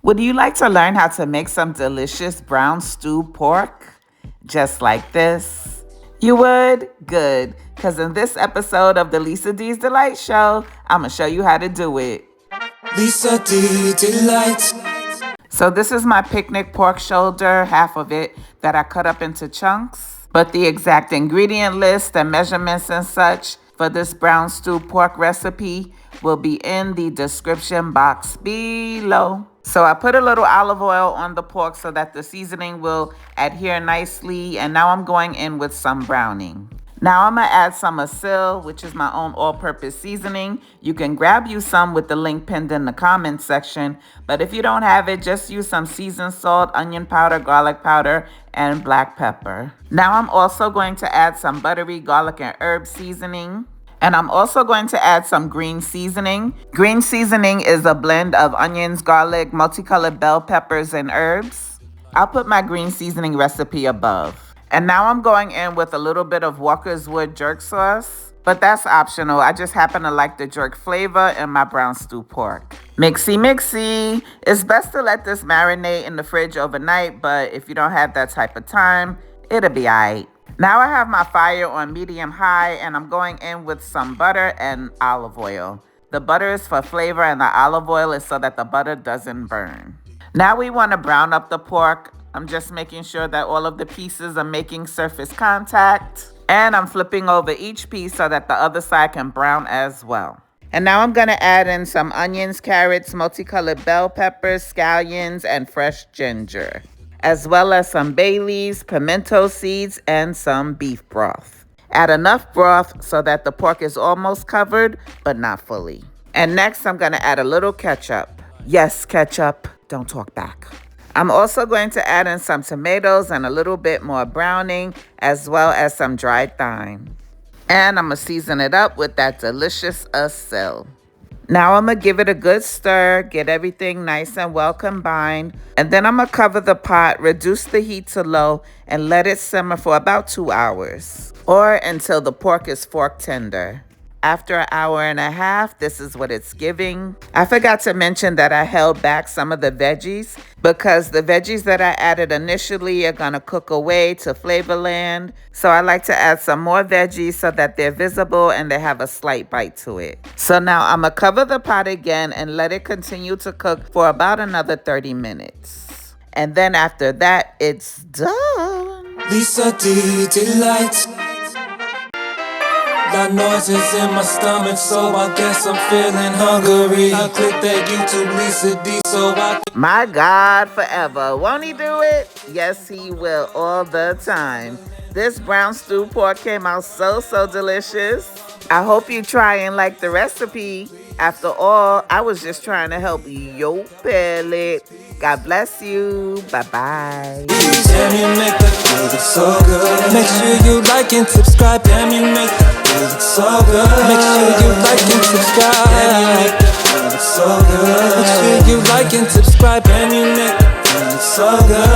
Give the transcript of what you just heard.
Would you like to learn how to make some delicious brown stew pork just like this? You would? Good, because in this episode of the Lisa D's Delight Show, I'm going to show you how to do it. Lisa D Delight. So this is my picnic pork shoulder, half of it, that I cut up into chunks. But the exact ingredient list and measurements and such for this brown stew pork recipe will be in the description box below. So I put a little olive oil on the pork so that the seasoning will adhere nicely. And now I'm going in with some browning. Now I'm going to add some ASIL, which is my own all-purpose seasoning. You can grab you some with the link pinned in the comments section. But if you don't have it, just use some seasoned salt, onion powder, garlic powder, and black pepper. Now I'm also going to add some buttery garlic and herb seasoning. And I'm also going to add some green seasoning. Green seasoning is a blend of onions, garlic, multicolored bell peppers, and herbs. I'll put my green seasoning recipe above. And now I'm going in with a little bit of Walker's Wood jerk sauce, but that's optional. I just happen to like the jerk flavor in my brown stew pork. Mixy, mixy. It's best to let this marinate in the fridge overnight, but if you don't have that type of time, it'll be all right. Now I have my fire on medium high, and I'm going in with some butter and olive oil. The butter is for flavor, and the olive oil is so that the butter doesn't burn. Now we want to brown up the pork. I'm just making sure that all of the pieces are making surface contact. And I'm flipping over each piece so that the other side can brown as well. And now I'm going to add in some onions, carrots, multicolored bell peppers, scallions, and fresh ginger, as well as some bay leaves, pimento seeds, and some beef broth. Add enough broth so that the pork is almost covered, but not fully. And next, I'm going to add a little ketchup. Yes, ketchup. Don't talk back. I'm also going to add in some tomatoes and a little bit more browning, as well as some dried thyme. And I'm going to season it up with that delicious ASIL. Now I'm going to give it a good stir, get everything nice and well combined. And then I'm going to cover the pot, reduce the heat to low, and let it simmer for about 2 hours, or until the pork is fork tender. After an hour and a half, this is what it's giving. I forgot to mention that I held back some of the veggies because the veggies that I added initially are going to cook away to Flavorland. So I like to add some more veggies so that they're visible and they have a slight bite to it. So now I'm going to cover the pot again and let it continue to cook for about another 30 minutes. And then after that, it's done. Lisa D Delight. Got noises in my stomach, so I guess I'm feeling hungry. I click that YouTube Lisa D so I can... My God, forever. Won't he do it? Yes, he will all the time. This brown stew pork came out so delicious. I hope you try and like the recipe. After all, I was just trying to help your palate. God bless you. Bye-bye. Damn, you make the food look so good. Make sure you like and subscribe. Damn, you make the food look so good. Make sure you like and subscribe. Damn, you make the food look so good. Make sure you like and subscribe. Damn, you make the food look so good.